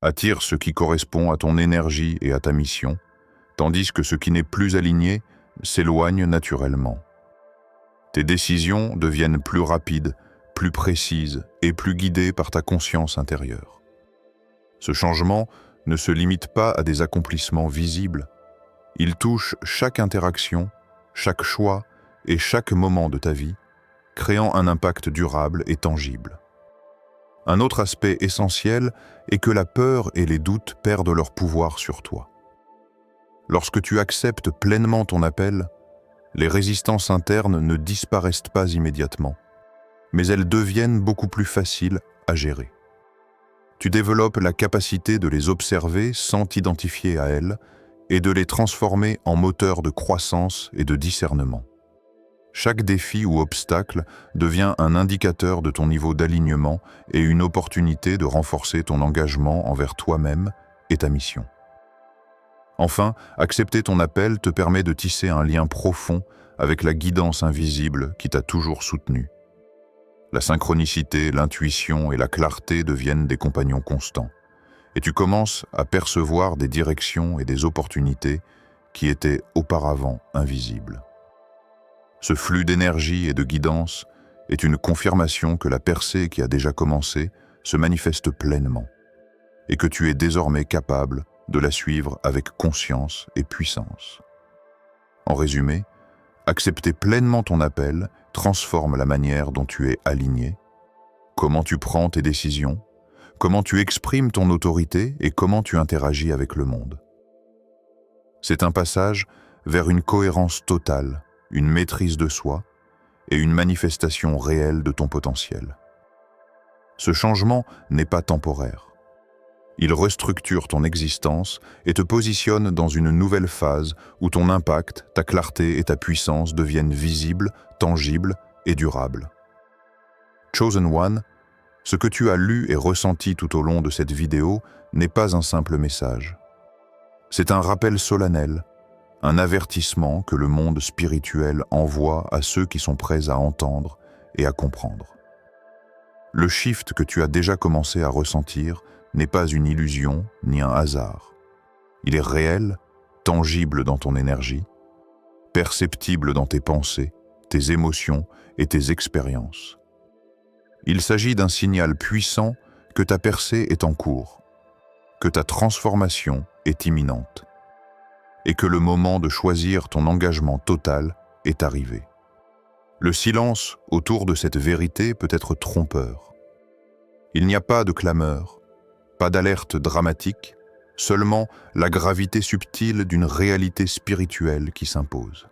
Attire ce qui correspond à ton énergie et à ta mission, tandis que ce qui n'est plus aligné s'éloigne naturellement. Tes décisions deviennent plus rapides, plus précises et plus guidées par ta conscience intérieure. Ce changement ne se limite pas à des accomplissements visibles. Il touche chaque interaction, chaque choix et chaque moment de ta vie, créant un impact durable et tangible. Un autre aspect essentiel est que la peur et les doutes perdent leur pouvoir sur toi. Lorsque tu acceptes pleinement ton appel, les résistances internes ne disparaissent pas immédiatement, mais elles deviennent beaucoup plus faciles à gérer. Tu développes la capacité de les observer sans t'identifier à elles et de les transformer en moteurs de croissance et de discernement. Chaque défi ou obstacle devient un indicateur de ton niveau d'alignement et une opportunité de renforcer ton engagement envers toi-même et ta mission. Enfin, accepter ton appel te permet de tisser un lien profond avec la guidance invisible qui t'a toujours soutenu. La synchronicité, l'intuition et la clarté deviennent des compagnons constants, et tu commences à percevoir des directions et des opportunités qui étaient auparavant invisibles. Ce flux d'énergie et de guidance est une confirmation que la percée qui a déjà commencé se manifeste pleinement, et que tu es désormais capable de la suivre avec conscience et puissance. En résumé, accepter pleinement ton appel transforme la manière dont tu es aligné, comment tu prends tes décisions, comment tu exprimes ton autorité et comment tu interagis avec le monde. C'est un passage vers une cohérence totale, une maîtrise de soi et une manifestation réelle de ton potentiel. Ce changement n'est pas temporaire. Il restructure ton existence et te positionne dans une nouvelle phase où ton impact, ta clarté et ta puissance deviennent visibles, tangibles et durables. Chosen One, ce que tu as lu et ressenti tout au long de cette vidéo n'est pas un simple message. C'est un rappel solennel, un avertissement que le monde spirituel envoie à ceux qui sont prêts à entendre et à comprendre. Le shift que tu as déjà commencé à ressentir n'est pas une illusion ni un hasard. Il est réel, tangible dans ton énergie, perceptible dans tes pensées, tes émotions et tes expériences. Il s'agit d'un signal puissant que ta percée est en cours, que ta transformation est imminente, et que le moment de choisir ton engagement total est arrivé. Le silence autour de cette vérité peut être trompeur. Il n'y a pas de clameur, pas d'alerte dramatique, seulement la gravité subtile d'une réalité spirituelle qui s'impose.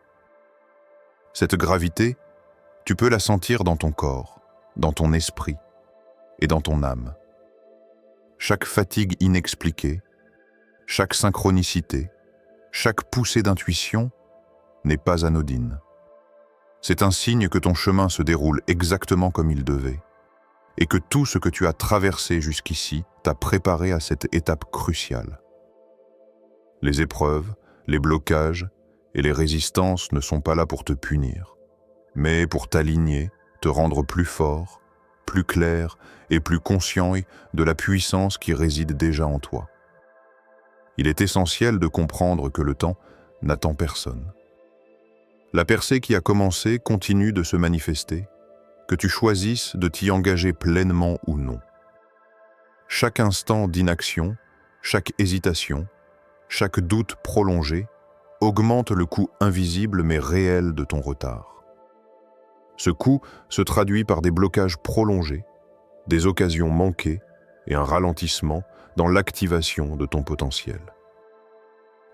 Cette gravité, tu peux la sentir dans ton corps, dans ton esprit et dans ton âme. Chaque fatigue inexpliquée, chaque synchronicité, chaque poussée d'intuition n'est pas anodine. C'est un signe que ton chemin se déroule exactement comme il devait, et que tout ce que tu as traversé jusqu'ici t'a préparé à cette étape cruciale. Les épreuves, les blocages et les résistances ne sont pas là pour te punir, mais pour t'aligner, te rendre plus fort, plus clair et plus conscient de la puissance qui réside déjà en toi. Il est essentiel de comprendre que le temps n'attend personne. La percée qui a commencé continue de se manifester, que tu choisisses de t'y engager pleinement ou non. Chaque instant d'inaction, chaque hésitation, chaque doute prolongé augmente le coût invisible mais réel de ton retard. Ce coût se traduit par des blocages prolongés, des occasions manquées et un ralentissement dans l'activation de ton potentiel.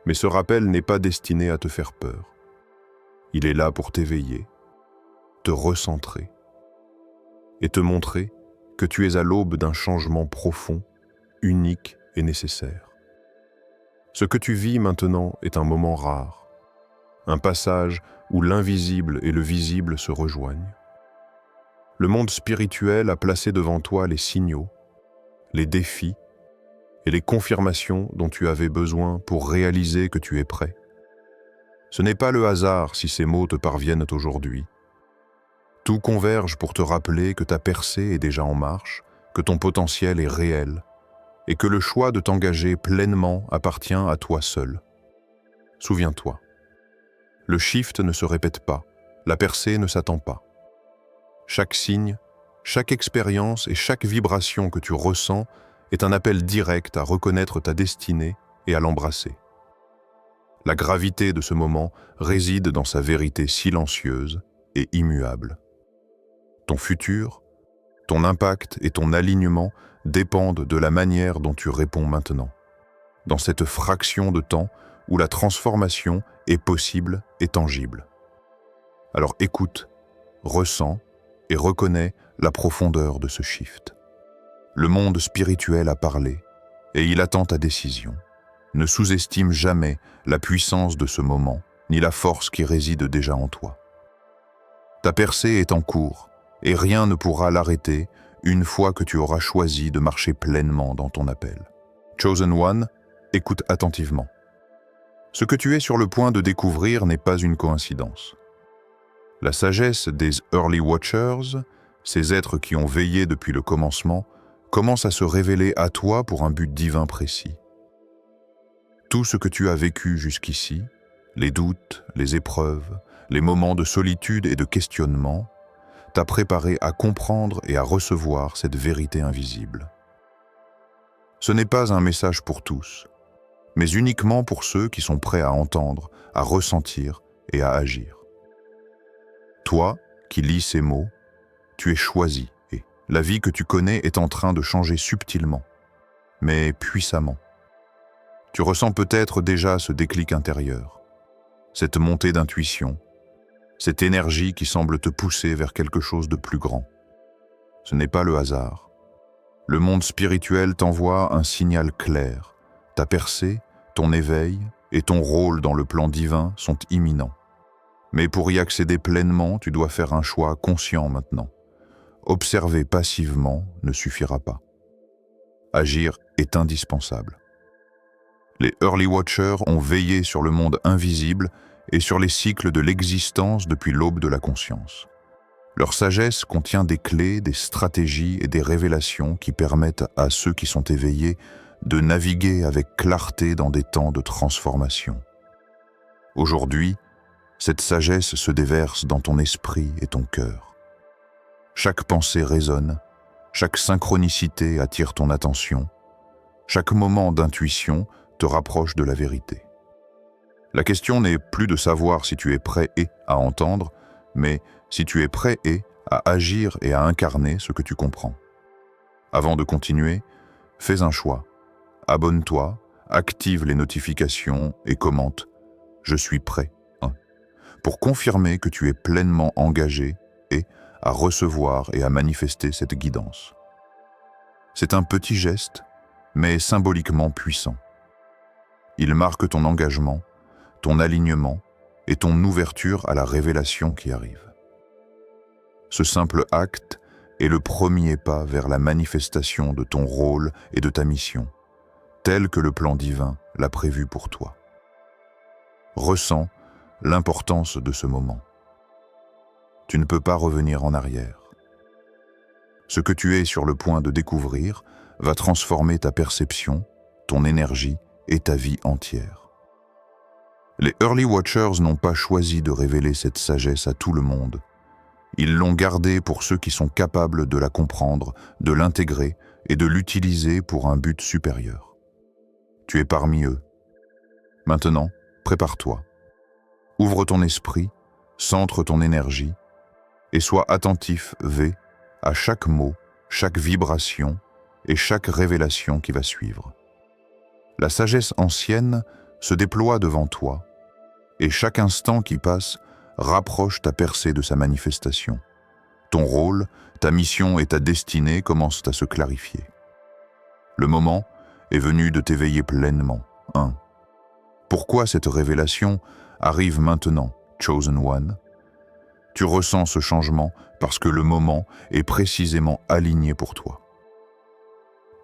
Mais ce rappel n'est pas destiné à te faire peur. Il est là pour t'éveiller, te recentrer et te montrer que tu es à l'aube d'un changement profond, unique et nécessaire. Ce que tu vis maintenant est un moment rare, un passage où l'invisible et le visible se rejoignent. Le monde spirituel a placé devant toi les signaux, les défis et les confirmations dont tu avais besoin pour réaliser que tu es prêt. Ce n'est pas le hasard si ces mots te parviennent aujourd'hui. Tout converge pour te rappeler que ta percée est déjà en marche, que ton potentiel est réel et que le choix de t'engager pleinement appartient à toi seul. Souviens-toi, le shift ne se répète pas, la percée ne s'attend pas. Chaque signe, chaque expérience et chaque vibration que tu ressens est un appel direct à reconnaître ta destinée et à l'embrasser. La gravité de ce moment réside dans sa vérité silencieuse et immuable. Ton futur, ton impact et ton alignement dépendent de la manière dont tu réponds maintenant, dans cette fraction de temps où la transformation est possible et tangible. Alors écoute, ressens et reconnais la profondeur de ce shift. Le monde spirituel a parlé et il attend ta décision. Ne sous-estime jamais la puissance de ce moment, ni la force qui réside déjà en toi. Ta percée est en cours, et rien ne pourra l'arrêter une fois que tu auras choisi de marcher pleinement dans ton appel. Chosen One, écoute attentivement. Ce que tu es sur le point de découvrir n'est pas une coïncidence. La sagesse des Early Watchers, ces êtres qui ont veillé depuis le commencement, commence à se révéler à toi pour un but divin précis. Tout ce que tu as vécu jusqu'ici, les doutes, les épreuves, les moments de solitude et de questionnement, t'a préparé à comprendre et à recevoir cette vérité invisible. Ce n'est pas un message pour tous, mais uniquement pour ceux qui sont prêts à entendre, à ressentir et à agir. Toi, qui lis ces mots, tu es choisi et la vie que tu connais est en train de changer subtilement, mais puissamment. Tu ressens peut-être déjà ce déclic intérieur, cette montée d'intuition, cette énergie qui semble te pousser vers quelque chose de plus grand. Ce n'est pas le hasard. Le monde spirituel t'envoie un signal clair. Ta percée, ton éveil et ton rôle dans le plan divin sont imminents. Mais pour y accéder pleinement, tu dois faire un choix conscient maintenant. Observer passivement ne suffira pas. Agir est indispensable. Les Early Watchers ont veillé sur le monde invisible et sur les cycles de l'existence depuis l'aube de la conscience. Leur sagesse contient des clés, des stratégies et des révélations qui permettent à ceux qui sont éveillés de naviguer avec clarté dans des temps de transformation. Aujourd'hui, cette sagesse se déverse dans ton esprit et ton cœur. Chaque pensée résonne, chaque synchronicité attire ton attention, chaque moment d'intuition te rapproche de la vérité. La question n'est plus de savoir si tu es prêt et à entendre, mais si tu es prêt et à agir et à incarner ce que tu comprends. Avant de continuer, fais un choix. Abonne-toi, active les notifications et commente « Je suis prêt » pour confirmer que tu es pleinement engagé et à recevoir et à manifester cette guidance. C'est un petit geste, mais symboliquement puissant. Il marque ton engagement, ton alignement et ton ouverture à la révélation qui arrive. Ce simple acte est le premier pas vers la manifestation de ton rôle et de ta mission, tel que le plan divin l'a prévu pour toi. Ressens l'importance de ce moment. Tu ne peux pas revenir en arrière. Ce que tu es sur le point de découvrir va transformer ta perception, ton énergie et ta vie entière. Les Early Watchers n'ont pas choisi de révéler cette sagesse à tout le monde. Ils l'ont gardée pour ceux qui sont capables de la comprendre, de l'intégrer et de l'utiliser pour un but supérieur. Tu es parmi eux. Maintenant, prépare-toi. Ouvre ton esprit, centre ton énergie et sois attentif, à chaque mot, chaque vibration et chaque révélation qui va suivre. La sagesse ancienne se déploie devant toi et chaque instant qui passe rapproche ta percée de sa manifestation. Ton rôle, ta mission et ta destinée commencent à se clarifier. Le moment est venu de t'éveiller pleinement. 1. Pourquoi cette révélation arrive maintenant, Chosen One? Tu ressens ce changement parce que le moment est précisément aligné pour toi.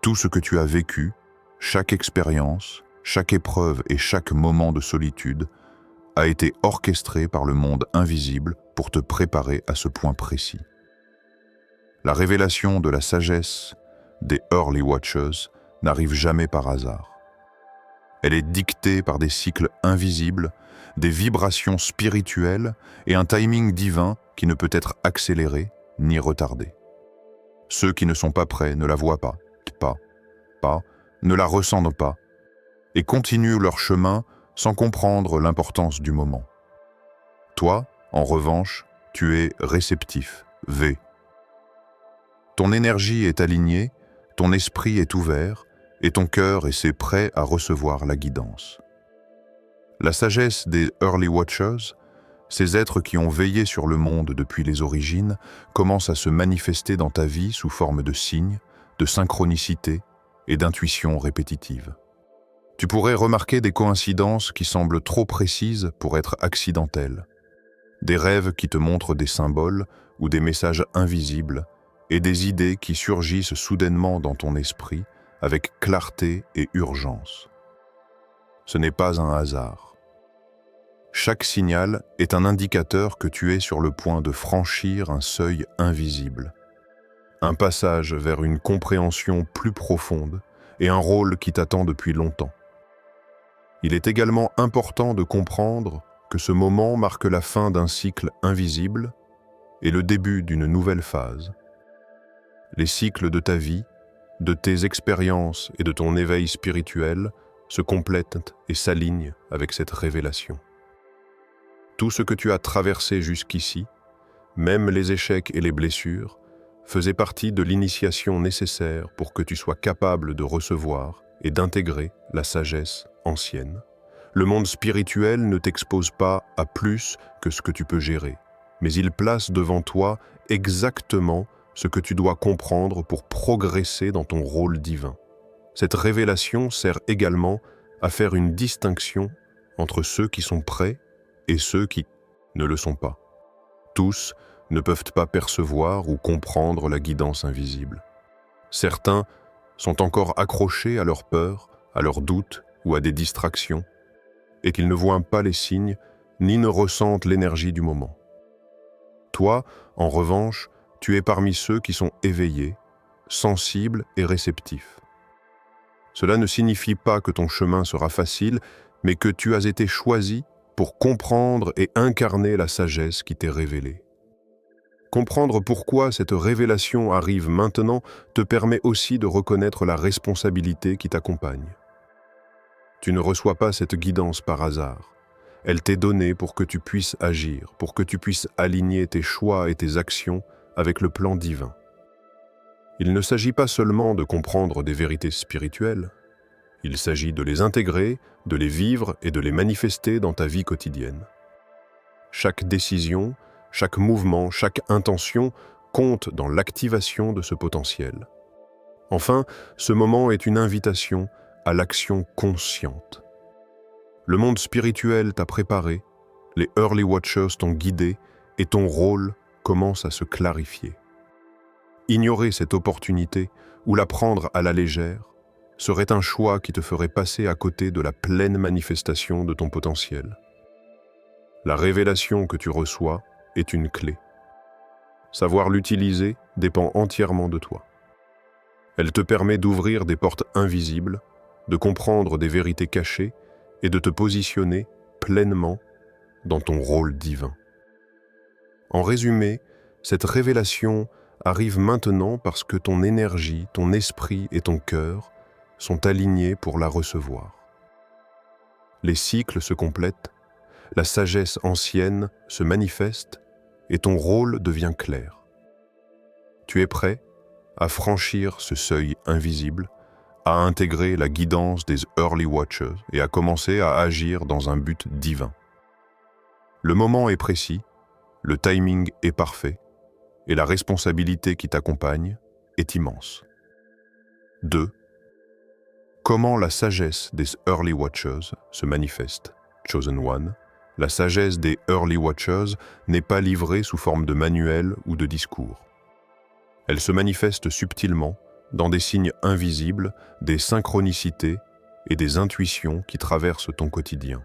Tout ce que tu as vécu, chaque expérience, chaque épreuve et chaque moment de solitude a été orchestré par le monde invisible pour te préparer à ce point précis. La révélation de la sagesse des Early Watchers n'arrive jamais par hasard. Elle est dictée par des cycles invisibles, des vibrations spirituelles et un timing divin qui ne peut être accéléré ni retardé. Ceux qui ne sont pas prêts ne la voient pas, ne la ressentent pas, et continuent leur chemin sans comprendre l'importance du moment. Toi, en revanche, tu es réceptif, V. Ton énergie est alignée, ton esprit est ouvert, et ton cœur est prêt à recevoir la guidance. La sagesse des Early Watchers, ces êtres qui ont veillé sur le monde depuis les origines, commence à se manifester dans ta vie sous forme de signes, de synchronicité et d'intuition répétitive. Tu pourrais remarquer des coïncidences qui semblent trop précises pour être accidentelles, des rêves qui te montrent des symboles ou des messages invisibles et des idées qui surgissent soudainement dans ton esprit avec clarté et urgence. Ce n'est pas un hasard. Chaque signal est un indicateur que tu es sur le point de franchir un seuil invisible, un passage vers une compréhension plus profonde et un rôle qui t'attend depuis longtemps. Il est également important de comprendre que ce moment marque la fin d'un cycle invisible et le début d'une nouvelle phase. Les cycles de ta vie, de tes expériences et de ton éveil spirituel se complètent et s'alignent avec cette révélation. Tout ce que tu as traversé jusqu'ici, même les échecs et les blessures, faisait partie de l'initiation nécessaire pour que tu sois capable de recevoir et d'intégrer la sagesse ancienne. Le monde spirituel ne t'expose pas à plus que ce que tu peux gérer, mais il place devant toi exactement ce que tu dois comprendre pour progresser dans ton rôle divin. Cette révélation sert également à faire une distinction entre ceux qui sont prêts et ceux qui ne le sont pas. Tous ne peuvent pas percevoir ou comprendre la guidance invisible. Certains sont encore accrochés à leurs peurs, à leurs doutes ou à des distractions, et qu'ils ne voient pas les signes ni ne ressentent l'énergie du moment. Toi, en revanche, tu es parmi ceux qui sont éveillés, sensibles et réceptifs. Cela ne signifie pas que ton chemin sera facile, mais que tu as été choisi pour comprendre et incarner la sagesse qui t'est révélée. Comprendre pourquoi cette révélation arrive maintenant te permet aussi de reconnaître la responsabilité qui t'accompagne. Tu ne reçois pas cette guidance par hasard. Elle t'est donnée pour que tu puisses agir, pour que tu puisses aligner tes choix et tes actions avec le plan divin. Il ne s'agit pas seulement de comprendre des vérités spirituelles, il s'agit de les intégrer, de les vivre et de les manifester dans ta vie quotidienne. Chaque décision, chaque mouvement, chaque intention compte dans l'activation de ce potentiel. Enfin, ce moment est une invitation à l'action consciente. Le monde spirituel t'a préparé, les Early Watchers t'ont guidé et ton rôle commence à se clarifier. Ignorer cette opportunité ou la prendre à la légère serait un choix qui te ferait passer à côté de la pleine manifestation de ton potentiel. La révélation que tu reçois est une clé. Savoir l'utiliser dépend entièrement de toi. Elle te permet d'ouvrir des portes invisibles, de comprendre des vérités cachées et de te positionner pleinement dans ton rôle divin. En résumé, cette révélation arrive maintenant parce que ton énergie, ton esprit et ton cœur sont alignés pour la recevoir. Les cycles se complètent, la sagesse ancienne se manifeste et ton rôle devient clair. Tu es prêt à franchir ce seuil invisible, à intégrer la guidance des Early Watchers et à commencer à agir dans un but divin. Le moment est précis, le timing est parfait et la responsabilité qui t'accompagne est immense. 2. Comment la sagesse des Early Watchers se manifeste, Chosen One. La sagesse des Early Watchers n'est pas livrée sous forme de manuel ou de discours. Elle se manifeste subtilement dans des signes invisibles, des synchronicités et des intuitions qui traversent ton quotidien.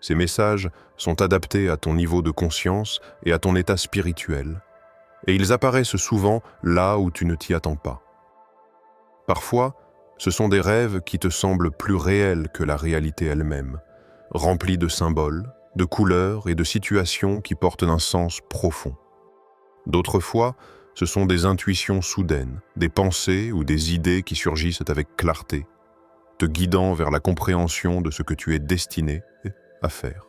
Ces messages sont adaptés à ton niveau de conscience et à ton état spirituel, et ils apparaissent souvent là où tu ne t'y attends pas. Parfois, Ce sont des rêves qui te semblent plus réels que la réalité elle-même, remplis de symboles, de couleurs et de situations qui portent un sens profond. D'autres fois, ce sont des intuitions soudaines, des pensées ou des idées qui surgissent avec clarté, te guidant vers la compréhension de ce que tu es destiné à faire.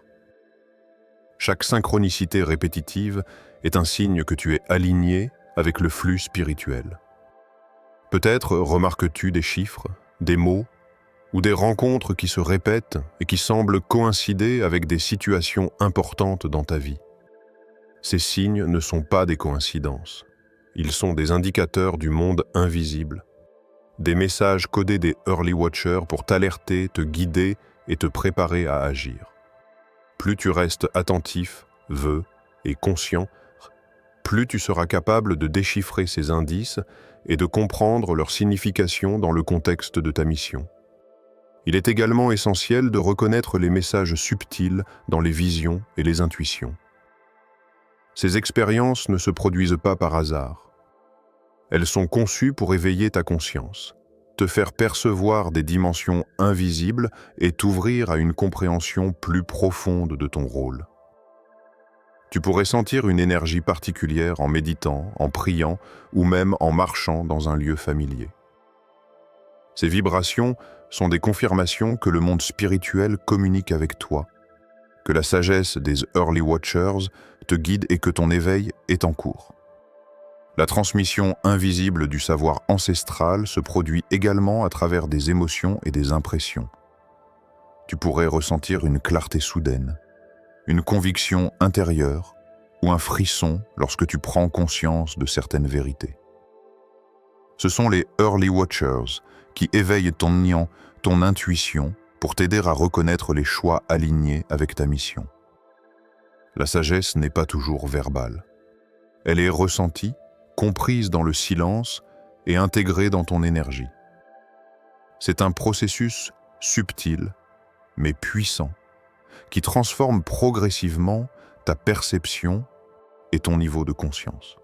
Chaque synchronicité répétitive est un signe que tu es aligné avec le flux spirituel. Peut-être remarques-tu des chiffres, des mots ou des rencontres qui se répètent et qui semblent coïncider avec des situations importantes dans ta vie. Ces signes ne sont pas des coïncidences. Ils sont des indicateurs du monde invisible, des messages codés des Early Watchers pour t'alerter, te guider et te préparer à agir. Plus tu restes attentif, vœu et conscient, plus tu seras capable de déchiffrer ces indices et de comprendre leur signification dans le contexte de ta mission. Il est également essentiel de reconnaître les messages subtils dans les visions et les intuitions. Ces expériences ne se produisent pas par hasard. Elles sont conçues pour éveiller ta conscience, te faire percevoir des dimensions invisibles et t'ouvrir à une compréhension plus profonde de ton rôle. Tu pourrais sentir une énergie particulière en méditant, en priant ou même en marchant dans un lieu familier. Ces vibrations sont des confirmations que le monde spirituel communique avec toi, que la sagesse des Early Watchers te guide et que ton éveil est en cours. La transmission invisible du savoir ancestral se produit également à travers des émotions et des impressions. Tu pourrais ressentir une clarté soudaine, une conviction intérieure ou un frisson lorsque tu prends conscience de certaines vérités. Ce sont les Early Watchers qui éveillent ton nian, ton intuition, pour t'aider à reconnaître les choix alignés avec ta mission. La sagesse n'est pas toujours verbale. Elle est ressentie, comprise dans le silence et intégrée dans ton énergie. C'est un processus subtil, mais puissant, qui transforme progressivement ta perception et ton niveau de conscience.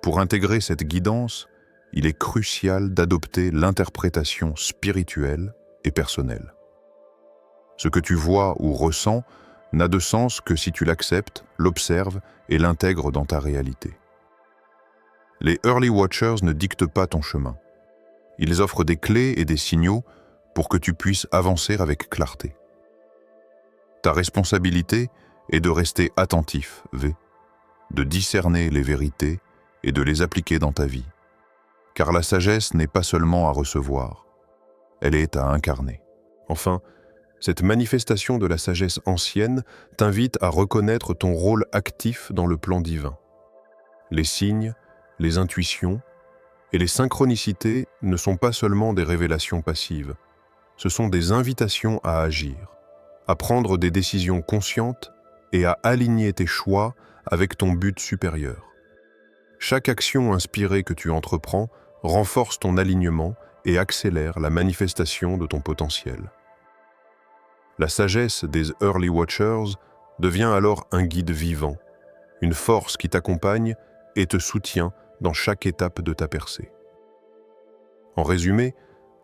Pour intégrer cette guidance, il est crucial d'adopter l'interprétation spirituelle et personnelle. Ce que tu vois ou ressens n'a de sens que si tu l'acceptes, l'observes et l'intègres dans ta réalité. Les Early Watchers ne dictent pas ton chemin. Ils offrent des clés et des signaux pour que tu puisses avancer avec clarté. Ta responsabilité est de rester attentif, de discerner les vérités et de les appliquer dans ta vie. Car la sagesse n'est pas seulement à recevoir, elle est à incarner. Enfin, cette manifestation de la sagesse ancienne t'invite à reconnaître ton rôle actif dans le plan divin. Les signes, les intuitions et les synchronicités ne sont pas seulement des révélations passives, ce sont des invitations à agir, à prendre des décisions conscientes et à aligner tes choix avec ton but supérieur. Chaque action inspirée que tu entreprends renforce ton alignement et accélère la manifestation de ton potentiel. La sagesse des Early Watchers devient alors un guide vivant, une force qui t'accompagne et te soutient dans chaque étape de ta percée. En résumé,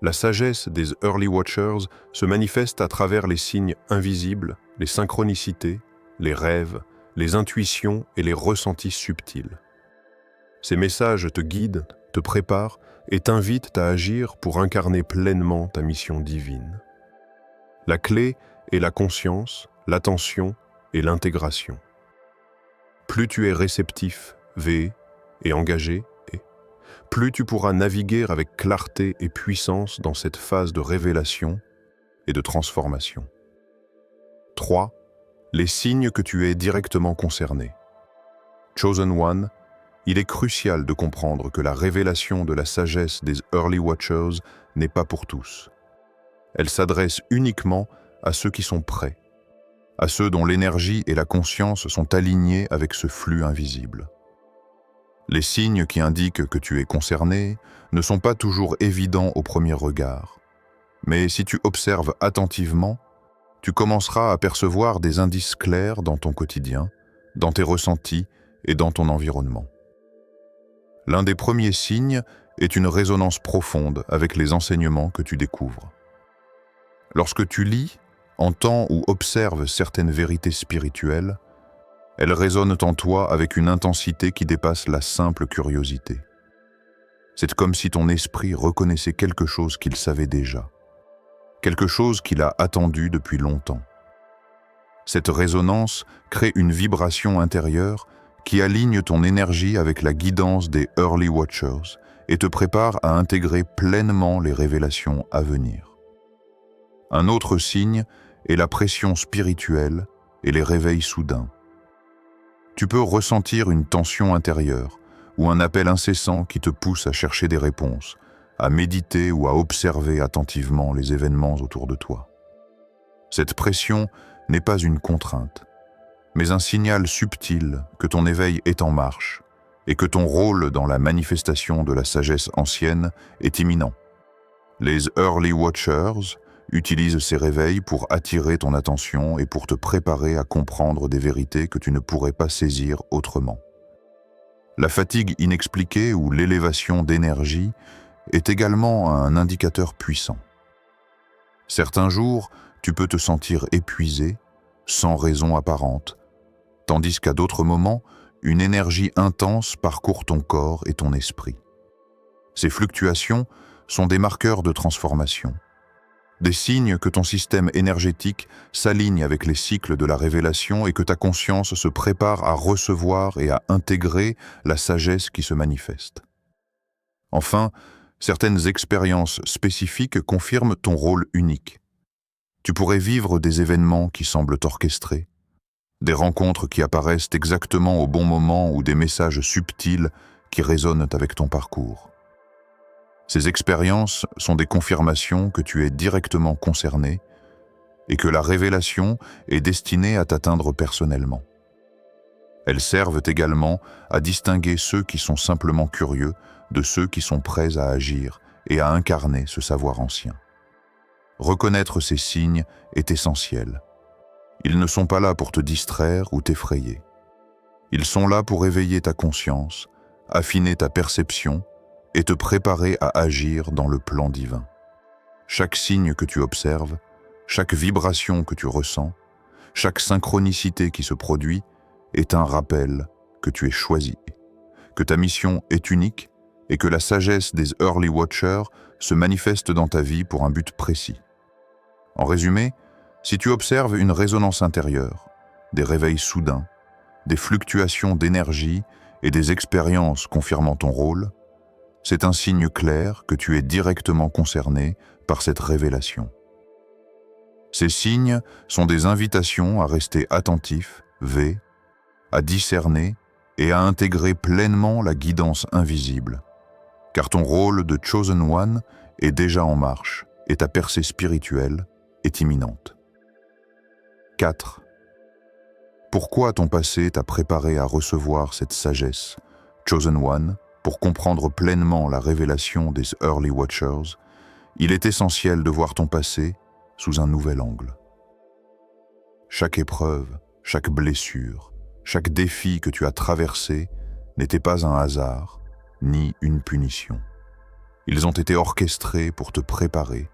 la sagesse des Early Watchers se manifeste à travers les signes invisibles, les synchronicités, les rêves, les intuitions et les ressentis subtils. Ces messages te guident, te préparent et t'invitent à agir pour incarner pleinement ta mission divine. La clé est la conscience, l'attention et l'intégration. Plus tu es réceptif, et engagé, plus tu pourras naviguer avec clarté et puissance dans cette phase de révélation et de transformation. 3. Les signes que tu es directement concerné. Chosen One, il est crucial de comprendre que la révélation de la sagesse des Early Watchers n'est pas pour tous. Elle s'adresse uniquement à ceux qui sont prêts, à ceux dont l'énergie et la conscience sont alignées avec ce flux invisible. Les signes qui indiquent que tu es concerné ne sont pas toujours évidents au premier regard. Mais si tu observes attentivement, tu commenceras à percevoir des indices clairs dans ton quotidien, dans tes ressentis et dans ton environnement. L'un des premiers signes est une résonance profonde avec les enseignements que tu découvres. Lorsque tu lis, entends ou observes certaines vérités spirituelles, elles résonnent en toi avec une intensité qui dépasse la simple curiosité. C'est comme si ton esprit reconnaissait quelque chose qu'il savait déjà, quelque chose qu'il a attendu depuis longtemps. Cette résonance crée une vibration intérieure qui aligne ton énergie avec la guidance des Early Watchers et te prépare à intégrer pleinement les révélations à venir. Un autre signe est la pression spirituelle et les réveils soudains. Tu peux ressentir une tension intérieure ou un appel incessant qui te pousse à chercher des réponses, à méditer ou à observer attentivement les événements autour de toi. Cette pression n'est pas une contrainte, mais un signal subtil que ton éveil est en marche et que ton rôle dans la manifestation de la sagesse ancienne est imminent. Les Early Watchers utilisent ces réveils pour attirer ton attention et pour te préparer à comprendre des vérités que tu ne pourrais pas saisir autrement. La fatigue inexpliquée ou l'élévation d'énergie est également un indicateur puissant. Certains jours, tu peux te sentir épuisé, sans raison apparente, tandis qu'à d'autres moments, une énergie intense parcourt ton corps et ton esprit. Ces fluctuations sont des marqueurs de transformation, des signes que ton système énergétique s'aligne avec les cycles de la révélation et que ta conscience se prépare à recevoir et à intégrer la sagesse qui se manifeste. Enfin, certaines expériences spécifiques confirment ton rôle unique. Tu pourrais vivre des événements qui semblent orchestrés, des rencontres qui apparaissent exactement au bon moment ou des messages subtils qui résonnent avec ton parcours. Ces expériences sont des confirmations que tu es directement concerné et que la révélation est destinée à t'atteindre personnellement. Elles servent également à distinguer ceux qui sont simplement curieux de ceux qui sont prêts à agir et à incarner ce savoir ancien. Reconnaître ces signes est essentiel. Ils ne sont pas là pour te distraire ou t'effrayer. Ils sont là pour éveiller ta conscience, affiner ta perception et te préparer à agir dans le plan divin. Chaque signe que tu observes, chaque vibration que tu ressens, chaque synchronicité qui se produit est un rappel que tu es choisi, que ta mission est unique et que la sagesse des Early Watchers se manifeste dans ta vie pour un but précis. En résumé, si tu observes une résonance intérieure, des réveils soudains, des fluctuations d'énergie et des expériences confirmant ton rôle, c'est un signe clair que tu es directement concerné par cette révélation. Ces signes sont des invitations à rester attentif, à discerner et à intégrer pleinement la guidance invisible, car ton rôle de Chosen One est déjà en marche et ta percée spirituelle est imminente. 4. Pourquoi ton passé t'a préparé à recevoir cette sagesse, Chosen One, pour comprendre pleinement la révélation des Early Watchers? Il est essentiel de voir ton passé sous un nouvel angle. Chaque épreuve, chaque blessure, chaque défi que tu as traversé n'était pas un hasard, ni une punition. Ils ont été orchestrés pour te préparer,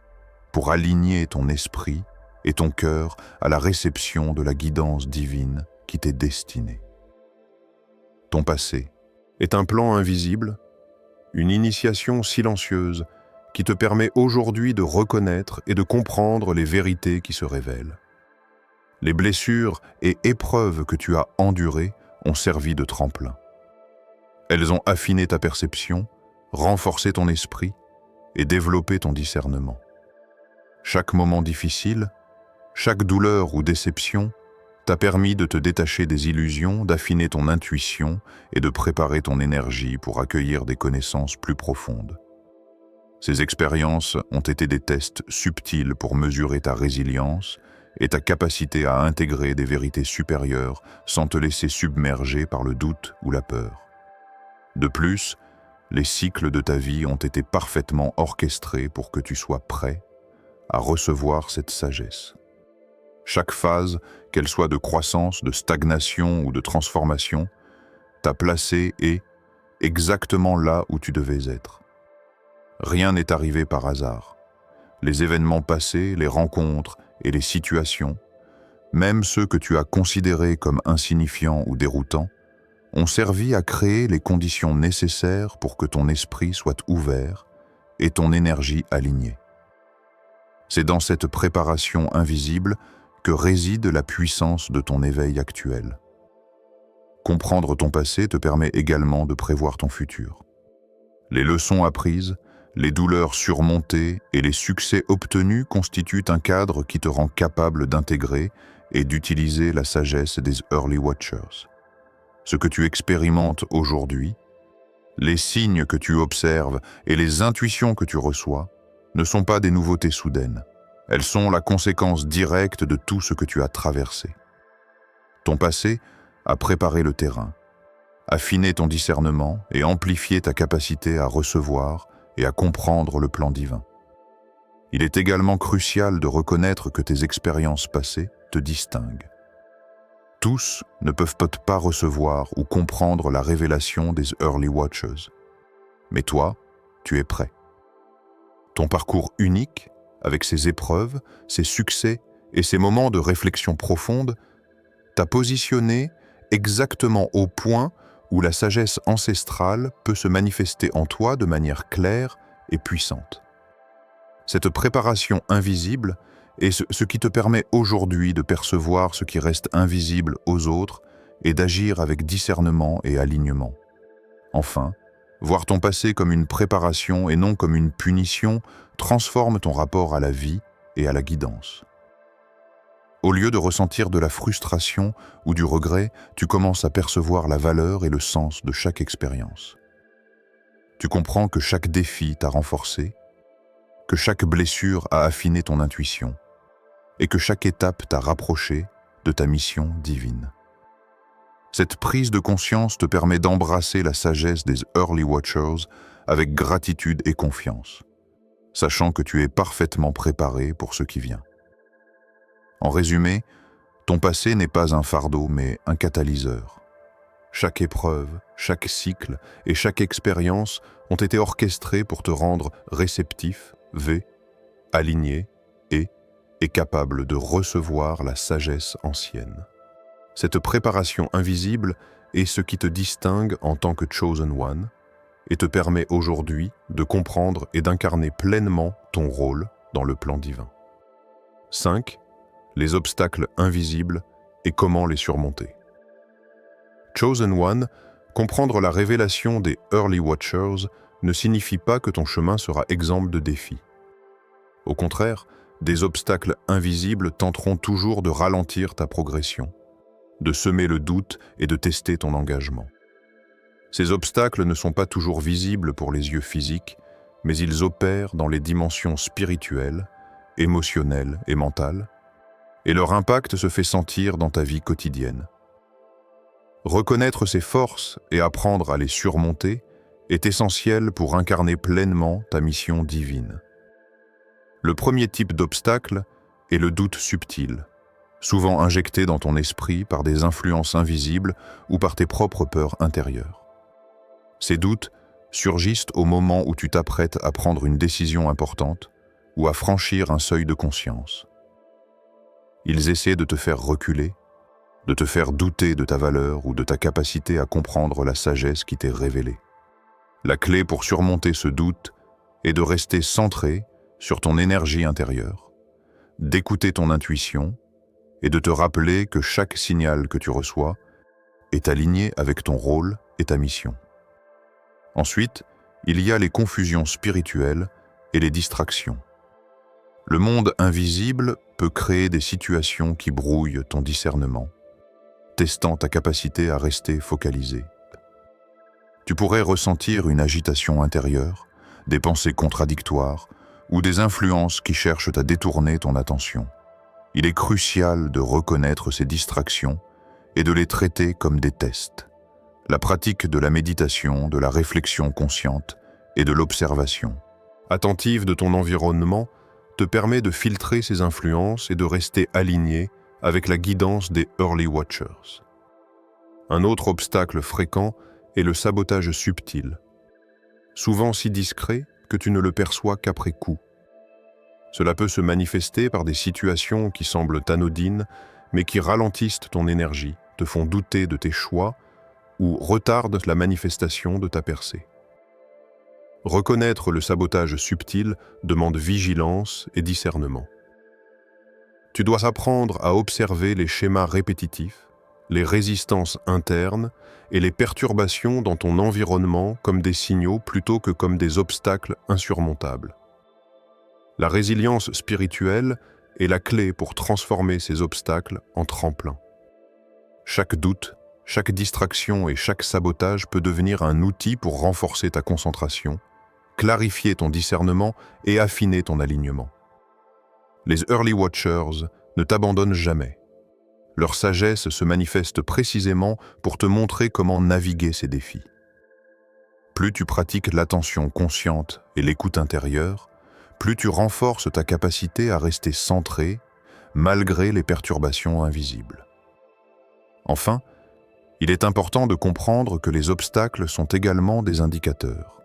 pour aligner ton esprit et ton cœur à la réception de la guidance divine qui t'est destinée. Ton passé est un plan invisible, une initiation silencieuse qui te permet aujourd'hui de reconnaître et de comprendre les vérités qui se révèlent. Les blessures et épreuves que tu as endurées ont servi de tremplin. Elles ont affiné ta perception, renforcé ton esprit et développé ton discernement. Chaque moment difficile, chaque douleur ou déception t'a permis de te détacher des illusions, d'affiner ton intuition et de préparer ton énergie pour accueillir des connaissances plus profondes. Ces expériences ont été des tests subtils pour mesurer ta résilience et ta capacité à intégrer des vérités supérieures sans te laisser submerger par le doute ou la peur. De plus, les cycles de ta vie ont été parfaitement orchestrés pour que tu sois prêt à recevoir cette sagesse. Chaque phase, qu'elle soit de croissance, de stagnation ou de transformation, t'a placé exactement là où tu devais être. Rien n'est arrivé par hasard. Les événements passés, les rencontres et les situations, même ceux que tu as considérés comme insignifiants ou déroutants, ont servi à créer les conditions nécessaires pour que ton esprit soit ouvert et ton énergie alignée. C'est dans cette préparation invisible que réside la puissance de ton éveil actuel. Comprendre ton passé te permet également de prévoir ton futur. Les leçons apprises, les douleurs surmontées et les succès obtenus constituent un cadre qui te rend capable d'intégrer et d'utiliser la sagesse des Early Watchers. Ce que tu expérimentes aujourd'hui, les signes que tu observes et les intuitions que tu reçois ne sont pas des nouveautés soudaines. Elles sont la conséquence directe de tout ce que tu as traversé. Ton passé a préparé le terrain, affiné ton discernement et amplifié ta capacité à recevoir et à comprendre le plan divin. Il est également crucial de reconnaître que tes expériences passées te distinguent. Tous ne peuvent pas recevoir ou comprendre la révélation des Early Watchers. Mais toi, tu es prêt. Ton parcours unique, avec ses épreuves, ses succès et ses moments de réflexion profonde, t'a positionné exactement au point où la sagesse ancestrale peut se manifester en toi de manière claire et puissante. Cette préparation invisible est ce qui te permet aujourd'hui de percevoir ce qui reste invisible aux autres et d'agir avec discernement et alignement. Enfin, voir ton passé comme une préparation et non comme une punition transforme ton rapport à la vie et à la guidance. Au lieu de ressentir de la frustration ou du regret, tu commences à percevoir la valeur et le sens de chaque expérience. Tu comprends que chaque défi t'a renforcé, que chaque blessure a affiné ton intuition et que chaque étape t'a rapproché de ta mission divine. Cette prise de conscience te permet d'embrasser la sagesse des Early Watchers avec gratitude et confiance, sachant que tu es parfaitement préparé pour ce qui vient. En résumé, ton passé n'est pas un fardeau, mais un catalyseur. Chaque épreuve, chaque cycle et chaque expérience ont été orchestrés pour te rendre réceptif, aligné et capable de recevoir la sagesse ancienne. Cette préparation invisible est ce qui te distingue en tant que Chosen One et te permet aujourd'hui de comprendre et d'incarner pleinement ton rôle dans le plan divin. 5. Les obstacles invisibles et comment les surmonter. Chosen One, comprendre la révélation des Early Watchers ne signifie pas que ton chemin sera exempt de défis. Au contraire, des obstacles invisibles tenteront toujours de ralentir ta progression, de semer le doute et de tester ton engagement. Ces obstacles ne sont pas toujours visibles pour les yeux physiques, mais ils opèrent dans les dimensions spirituelles, émotionnelles et mentales, et leur impact se fait sentir dans ta vie quotidienne. Reconnaître ces forces et apprendre à les surmonter est essentiel pour incarner pleinement ta mission divine. Le premier type d'obstacle est le doute subtil, souvent injecté dans ton esprit par des influences invisibles ou par tes propres peurs intérieures. Ces doutes surgissent au moment où tu t'apprêtes à prendre une décision importante ou à franchir un seuil de conscience. Ils essaient de te faire reculer, de te faire douter de ta valeur ou de ta capacité à comprendre la sagesse qui t'est révélée. La clé pour surmonter ce doute est de rester centré sur ton énergie intérieure, d'écouter ton intuition et de te rappeler que chaque signal que tu reçois est aligné avec ton rôle et ta mission. Ensuite, il y a les confusions spirituelles et les distractions. Le monde invisible peut créer des situations qui brouillent ton discernement, testant ta capacité à rester focalisé. Tu pourrais ressentir une agitation intérieure, des pensées contradictoires ou des influences qui cherchent à détourner ton attention. Il est crucial de reconnaître ces distractions et de les traiter comme des tests. La pratique de la méditation, de la réflexion consciente et de l'observation, attentive de ton environnement, te permet de filtrer ces influences et de rester aligné avec la guidance des Early Watchers. Un autre obstacle fréquent est le sabotage subtil. Souvent si discret que tu ne le perçois qu'après coup. Cela peut se manifester par des situations qui semblent anodines, mais qui ralentissent ton énergie, te font douter de tes choix ou retardent la manifestation de ta percée. Reconnaître le sabotage subtil demande vigilance et discernement. Tu dois apprendre à observer les schémas répétitifs, les résistances internes et les perturbations dans ton environnement comme des signaux plutôt que comme des obstacles insurmontables. La résilience spirituelle est la clé pour transformer ces obstacles en tremplin. Chaque doute, chaque distraction et chaque sabotage peut devenir un outil pour renforcer ta concentration, clarifier ton discernement et affiner ton alignement. Les Early Watchers ne t'abandonnent jamais. Leur sagesse se manifeste précisément pour te montrer comment naviguer ces défis. Plus tu pratiques l'attention consciente et l'écoute intérieure, plus tu renforces ta capacité à rester centré malgré les perturbations invisibles. Enfin, il est important de comprendre que les obstacles sont également des indicateurs.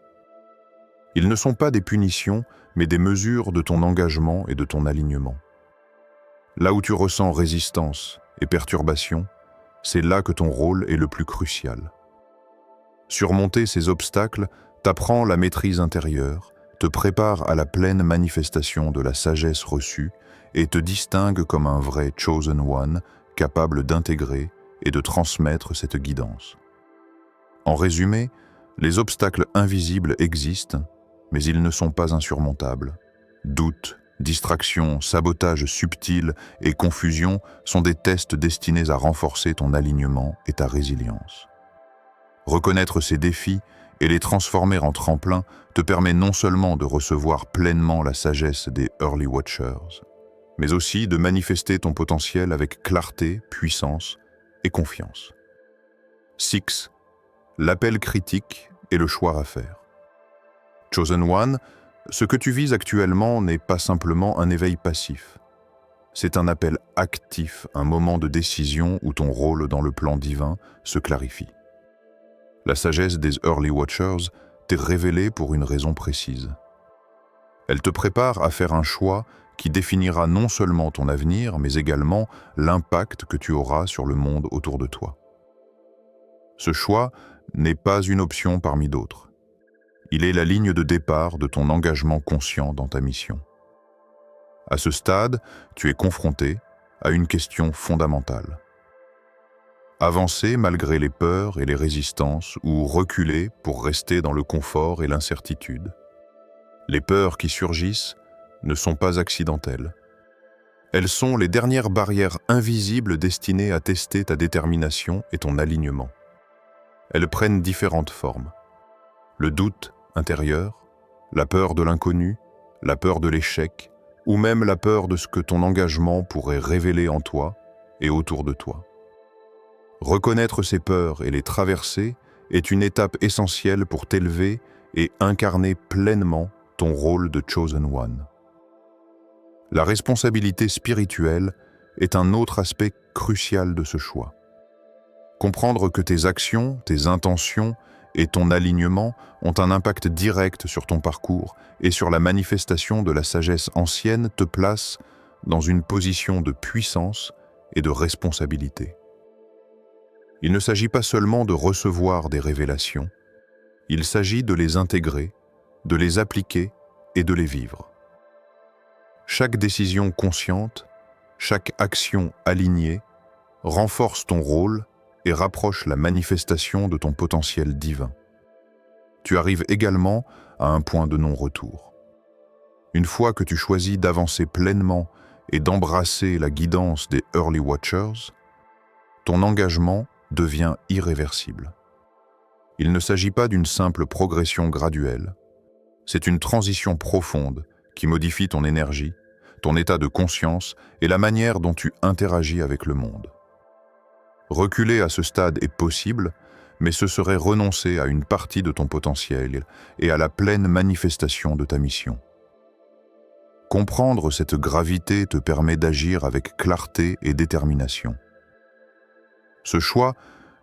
Ils ne sont pas des punitions, mais des mesures de ton engagement et de ton alignement. Là où tu ressens résistance et perturbation, c'est là que ton rôle est le plus crucial. Surmonter ces obstacles t'apprend la maîtrise intérieure, te prépare à la pleine manifestation de la sagesse reçue et te distingue comme un vrai Chosen One, capable d'intégrer et de transmettre cette guidance. En résumé, les obstacles invisibles existent, mais ils ne sont pas insurmontables. Doutes, distractions, sabotages subtils et confusion sont des tests destinés à renforcer ton alignement et ta résilience. Reconnaître ces défis et les transformer en tremplin te permet non seulement de recevoir pleinement la sagesse des Early Watchers, mais aussi de manifester ton potentiel avec clarté, puissance et confiance. 6. L'appel critique et le choix à faire. Chosen One, ce que tu vis actuellement n'est pas simplement un éveil passif. C'est un appel actif, un moment de décision où ton rôle dans le plan divin se clarifie. La sagesse des Early Watchers t'est révélée pour une raison précise. Elle te prépare à faire un choix qui définira non seulement ton avenir, mais également l'impact que tu auras sur le monde autour de toi. Ce choix n'est pas une option parmi d'autres. Il est la ligne de départ de ton engagement conscient dans ta mission. À ce stade, tu es confronté à une question fondamentale. Avancer malgré les peurs et les résistances ou reculer pour rester dans le confort et l'incertitude. Les peurs qui surgissent ne sont pas accidentelles. Elles sont les dernières barrières invisibles destinées à tester ta détermination et ton alignement. Elles prennent différentes formes. Le doute intérieur, la peur de l'inconnu, la peur de l'échec, ou même la peur de ce que ton engagement pourrait révéler en toi et autour de toi. Reconnaître ces peurs et les traverser est une étape essentielle pour t'élever et incarner pleinement ton rôle de Chosen One. La responsabilité spirituelle est un autre aspect crucial de ce choix. Comprendre que tes actions, tes intentions et ton alignement ont un impact direct sur ton parcours et sur la manifestation de la sagesse ancienne te place dans une position de puissance et de responsabilité. Il ne s'agit pas seulement de recevoir des révélations, il s'agit de les intégrer, de les appliquer et de les vivre. Chaque décision consciente, chaque action alignée renforce ton rôle et rapproche la manifestation de ton potentiel divin. Tu arrives également à un point de non-retour. Une fois que tu choisis d'avancer pleinement et d'embrasser la guidance des Early Watchers, ton engagement devient irréversible. Il ne s'agit pas d'une simple progression graduelle, c'est une transition profonde qui modifie ton énergie, ton état de conscience et la manière dont tu interagis avec le monde. Reculer à ce stade est possible, mais ce serait renoncer à une partie de ton potentiel et à la pleine manifestation de ta mission. Comprendre cette gravité te permet d'agir avec clarté et détermination. Ce choix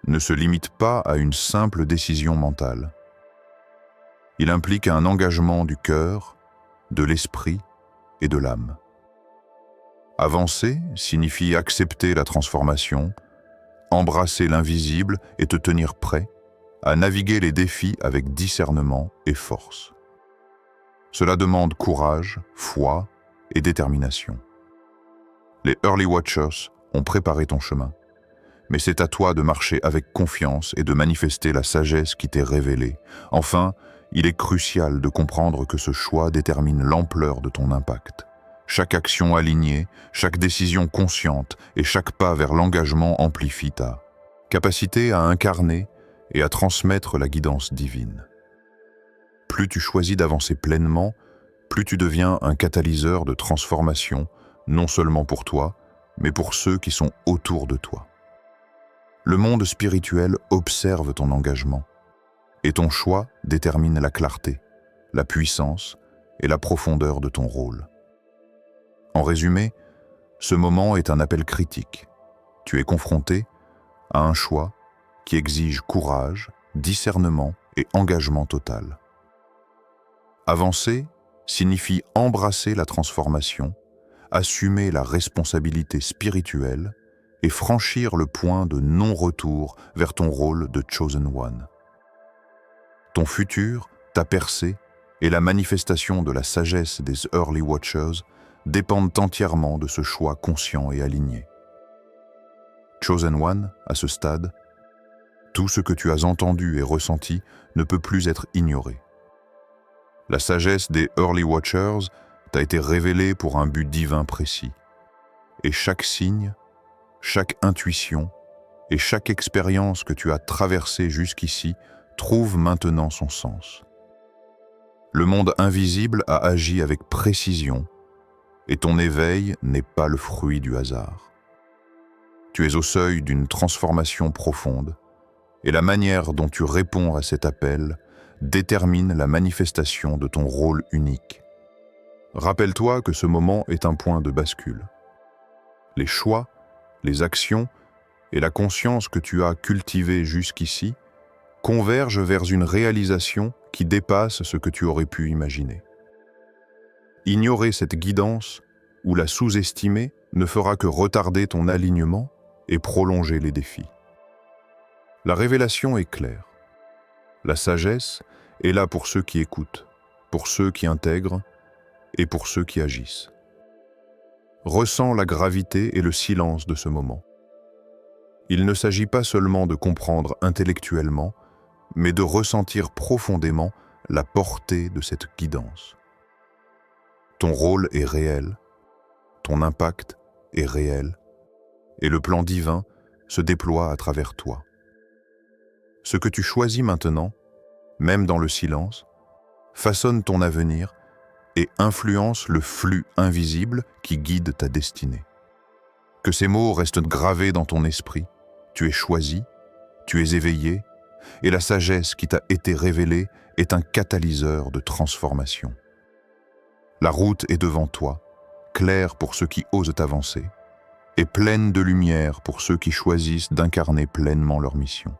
ne se limite pas à une simple décision mentale. Il implique un engagement du cœur, de l'esprit et de l'âme. Avancer signifie accepter la transformation, embrasser l'invisible et te tenir prêt à naviguer les défis avec discernement et force. Cela demande courage, foi et détermination. Les Early Watchers ont préparé ton chemin, mais c'est à toi de marcher avec confiance et de manifester la sagesse qui t'est révélée. Enfin, il est crucial de comprendre que ce choix détermine l'ampleur de ton impact. Chaque action alignée, chaque décision consciente et chaque pas vers l'engagement amplifie ta capacité à incarner et à transmettre la guidance divine. Plus tu choisis d'avancer pleinement, plus tu deviens un catalyseur de transformation, non seulement pour toi, mais pour ceux qui sont autour de toi. Le monde spirituel observe ton engagement, et ton choix détermine la clarté, la puissance et la profondeur de ton rôle. En résumé, ce moment est un appel critique. Tu es confronté à un choix qui exige courage, discernement et engagement total. Avancer signifie embrasser la transformation, assumer la responsabilité spirituelle et franchir le point de non-retour vers ton rôle de Chosen One. Ton futur, ta percée et la manifestation de la sagesse des Early Watchers dépendent entièrement de ce choix conscient et aligné. Chosen One, à ce stade, tout ce que tu as entendu et ressenti ne peut plus être ignoré. La sagesse des Early Watchers t'a été révélée pour un but divin précis. Et chaque signe, chaque intuition et chaque expérience que tu as traversée jusqu'ici trouve maintenant son sens. Le monde invisible a agi avec précision et ton éveil n'est pas le fruit du hasard. Tu es au seuil d'une transformation profonde et la manière dont tu réponds à cet appel détermine la manifestation de ton rôle unique. Rappelle-toi que ce moment est un point de bascule. Les choix, les actions et la conscience que tu as cultivées jusqu'ici convergent vers une réalisation qui dépasse ce que tu aurais pu imaginer. Ignorer cette guidance ou la sous-estimer ne fera que retarder ton alignement et prolonger les défis. La révélation est claire. La sagesse est là pour ceux qui écoutent, pour ceux qui intègrent et pour ceux qui agissent. Ressens la gravité et le silence de ce moment. Il ne s'agit pas seulement de comprendre intellectuellement, mais de ressentir profondément la portée de cette guidance. Ton rôle est réel, ton impact est réel, et le plan divin se déploie à travers toi. Ce que tu choisis maintenant, même dans le silence, façonne ton avenir et influence le flux invisible qui guide ta destinée. Que ces mots restent gravés dans ton esprit. Tu es choisi, tu es éveillé, et la sagesse qui t'a été révélée est un catalyseur de transformation. La route est devant toi, claire pour ceux qui osent avancer, et pleine de lumière pour ceux qui choisissent d'incarner pleinement leur mission.